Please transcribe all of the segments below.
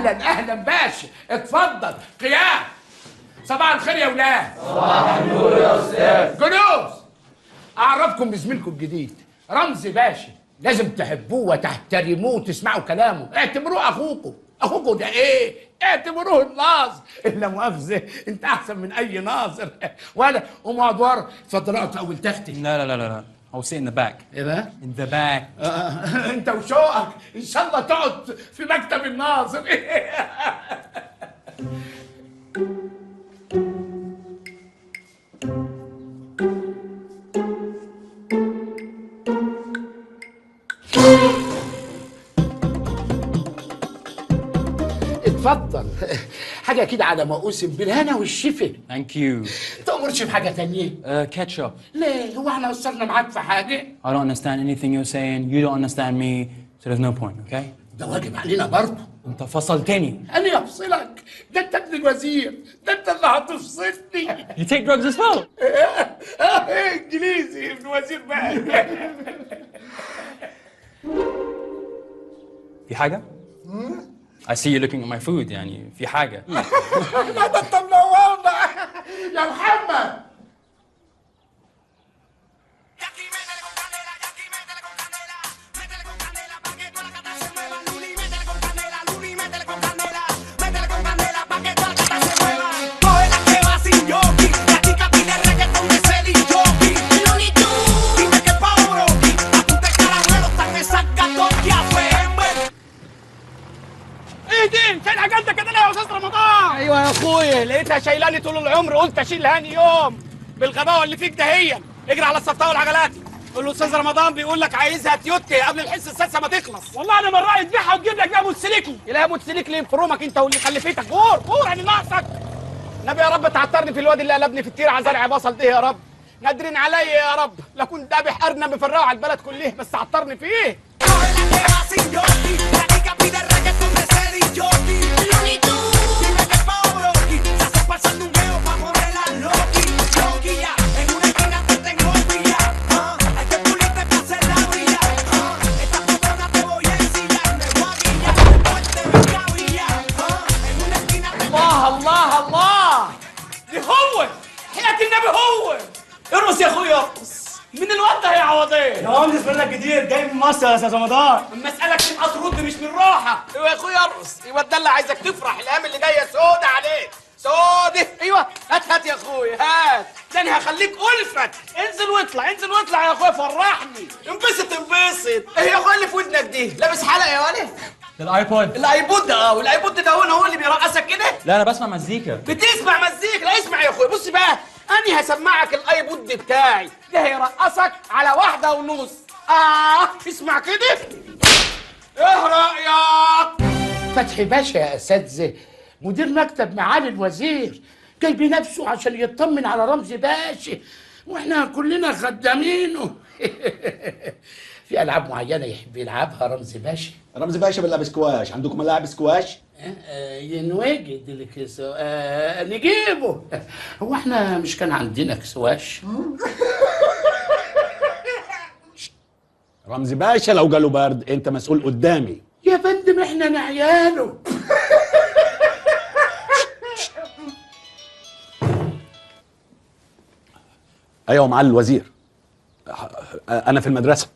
اهلا اهلا باشا، اتفضل قيام. صباح الخير يا ولاد. صباح النور يا استاذ. جلوس. اعرفكم بزميلكم الجديد رمزي باشا، لازم تحبوه وتحترموه وتسمعوا كلامه، اعتبروه اخوكم. اخوكم ده ايه؟ اعتبروه الناظر. لا مؤاخذه، انت احسن من اي ناظر. ولا قوموا اقعدوا ورا. اتفضل اقعد في اول تختي. لا لا لا لا I'll sit in the back. ايه بقى؟ In the back. انت وشوقك ان شاء الله تقعد في مكتب الناظر. اتفضل. حاجه كده على ما اوسم بالهنا والشفا. Thank you. تأمرش بحاجه تانية؟ Ketchup. ليه؟ هو احنا قصرنا معاك في حاجه؟ I don't understand anything you're saying. You don't understand me. So there's no point, okay? ده واجب علينا برضه. انت فصلتني. انا افصلك؟ ده انت ابن الوزير، ده انت اللي هتفصلني. You take drugs as well. انجليزي ابن وزير بقى. في حاجة؟ I see you looking at my food. يعني في حاجة. لا ده انت منورنا يا محمد. فين عجلتك كده يا استاذ رمضان؟ ايوه يا اخويا، لقيتها شايلاني طول العمر، قلت اشيلها هاني يوم بالغباوه اللي فيك دهيا. اجري على الصفطاوي والعجلات، قول له استاذ رمضان بيقول لك عايزها تيوتي قبل الحصه السادسه ما تخلص. والله انا من رايي تبيعها وتجيب لك بقى موتوسيكل. يلاقي موتوسيكل يفرمك انت واللي خلفتك. غور يعني ناقصك. نبي يا رب تعترني في الواد اللي قلبني في التير على زرع بصل ده يا رب. نادرين عليا يا رب، لا كنت ذابح ارنب مفرقه على البلد كلها، بس عطرني فيه. الله الله، دي هو حياة النبي هو. ارقص يا اخويا ارقص. مين الواد ده يا عوضين؟ ده مهندس فنان جديد جاي من مصر يا استاذ رمضان. اما اسالك تبقى ترد مش من راحه. ايوه يا اخويا ارقص. ايوه ده اللي عايزك تفرح، الايام اللي جايه سودة عليك سودة. ايوه هات يا اخويا هات، تاني هخليك الفت. انزل واطلع انزل واطلع يا اخويا، فرحني. انبسط انبسط. ايه يا اخويا اللي في ودنك دي؟ لابس حلقه يا ولد؟ الايبود. الايبود ده والايبود ده هو اللي بيرقصك كده؟ لا انا بسمع مزيكا. بتسمع مزيكا؟ لا اسمع يا اخويا، بص بقى انا هسمعك الايبود بتاعي ده هيرقصك على 1:30. اسمع كده. ايه رايك؟ فتحي باشا يا اساتذه، مدير مكتب معالي الوزير، جاي بنفسه عشان يطمن على رمزي باشا، واحنا كلنا خدامينه. في العاب معينه يحب يلعبها رمزي باشا؟ رمزي باشا بيلعب سكواش، عندكم ملاعب سكواش؟ ينوجد لك نجيبه. هو احنا مش كان عندنا سواش؟ رمزي باشا لو جاله برد انت مسؤول قدامي يا فندم، احنا نعياله. ايوه معالي الوزير، انا في المدرسه.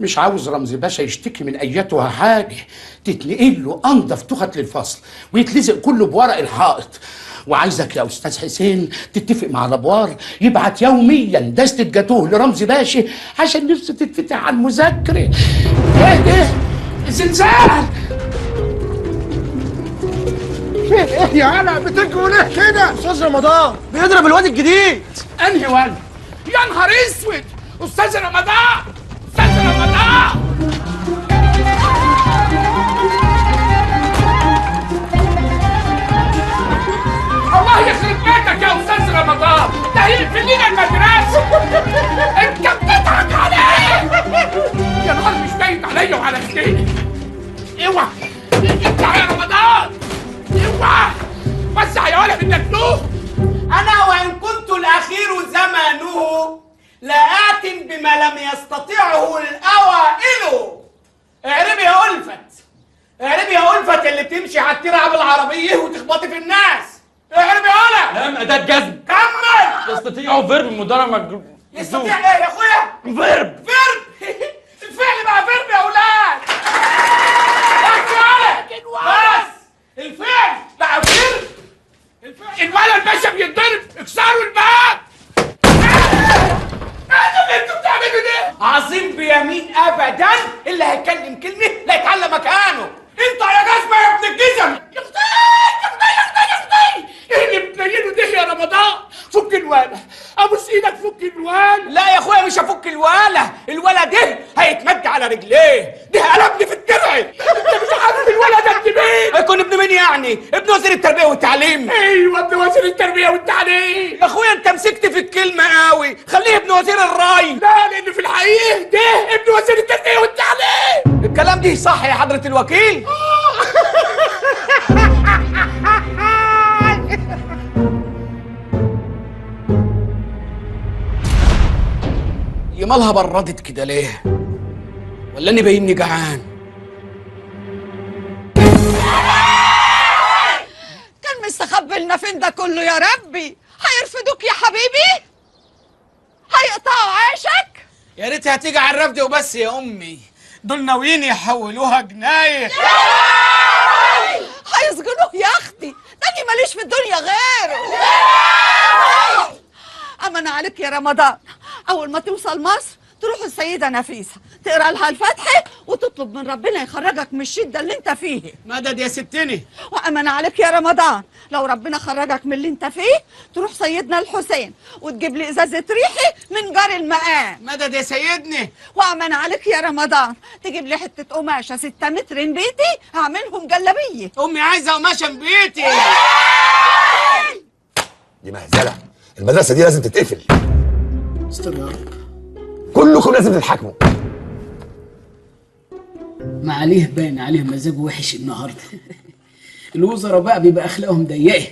مش عاوز رمزي باشا يشتكي من ايتها حاجه، تتنقل له انضف تخت للفصل ويتلزق كله بورق الحائط. وعايزك يا استاذ حسين تتفق مع الابوار يبعت يوميا دستة جاتوه لرمزي باشا عشان نفسه تتفتح على المذاكره. ايه ده؟ زلزال! ايه يا علا بتجروا ليه كده؟ استاذ رمضان بيضرب الواد الجديد. انهي ولد؟ يا نهار اسود! استاذ رمضان! استاذ رمضان! الله يخرب بيتك يا استاذ رمضان، ده هيقفل لنا المدرسه. انت بتضحك عليه. يا نهار مش باين عليا وعلى ايديك. اوعى اطلع يا رمضان، اوعى وسع يا ولد النجنوه. انا وان كنت الاخير زمانه لآت بما لم يستطيعه الاوائل. اعربي يا ألفت. اعربي يا ألفت اللي بتمشي على الترعة بالعربية وتخبطي في الناس. اعربي يا لام أداة جزم. كمل. يستطيع فيرب مضارع مجزوم. يستطيع ايه يا اخويا؟ فيرب. الفعل بقى فيرب يا اولاد. بس الفعل بقى فيرب. الولد باشا بيتضرب، اكسروا الباب. ايه اللي انتوا بتعملوا ده؟ عظيم بيمين ابدا اللي هيتكلم كلمه لا يتعلم مكانه. انت يا جزمه يا ابن الجزم. يا اختي يا اختي يا اختي يا اختي، ايه اللي بتنيله ده يا رمضان؟ فك الوالة، ابوس ايدك فك الوالة. لا يا اخويا مش هفك الوالة ده هيتمد على رجليه، ده قلبني في الدرع. انت مش عارف الولد ده ابن مين؟ هيكون ابن مين يعني؟ ابن وزير التربية والتعليم. ايوه ابن وزير التربية والتعليم. يا اخويا انت مسكت في الكلمة قوي، خليه ابن وزير الري. لا لان في الحقيقة ده ابن وزير التربية والتعليم. الكلام ده صح يا حضرة الوكيل؟ يا مالها بردت كده ليه؟ ولا اني باينني جعان؟ كان مستخبي لنا فين ده كله يا ربي؟ هيرفدوك يا حبيبي؟ هيقطعوا عيشك؟ يا ريت هتيجي على الرفد وبس يا امي، دول ناويين يحولوها جنايه. هيسجنوه يا اختي، ده أنا ماليش في الدنيا غيره. أمن عليك يا رمضان، أول ما توصل مصر تروح السيدة نفيسة تقرا لها الفاتحة وتطلب من ربنا يخرجك من الشدة اللي انت فيه. مدد يا ستني. وأمن عليك يا رمضان، لو ربنا خرجك من اللي انت فيه تروح سيدنا الحسين وتجيب لي إزازة ريحي من جار المقام. مدد يا سيدني. وأمن عليك يا رمضان، تجيب لي حتة قماشة 6 متر من بيتي هعملهم جلابية. أمي عايزة قماشة من بيتي. دي مهزله، المدرسه دي لازم تتقفل. استر يا رب. كلكم لازم تتحاكموا. معاليه باين عليه مزاجه وحش النهارده. الوزراء بقى بيبقى اخلاقهم ضيقه.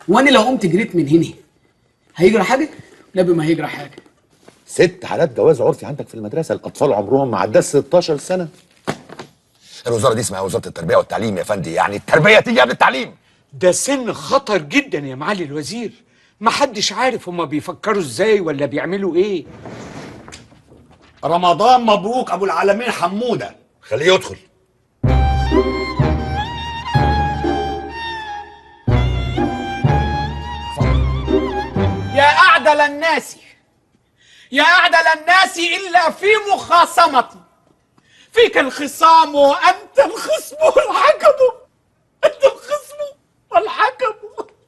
وانا لو قمت جريت من هنا هيجرى حاجه؟ لا ما هيجرى حاجه. 6 حالات جواز عرفي عندك في المدرسه، الاطفال عمرهم ما عداش 16 سنه. الوزاره دي اسمها وزاره التربيه والتعليم يا فندي، يعني التربيه تيجي قبل التعليم. ده سن خطر جدا يا معالي الوزير، محدش عارف هما بيفكروا ازاي ولا بيعملوا ايه. رمضان مبروك ابو العالمين حموده. خليه يدخل. يا أعدل الناس، يا أعدل الناس إلا في مخاصمتي، فيك الخصام وأنت الخصم والحكم.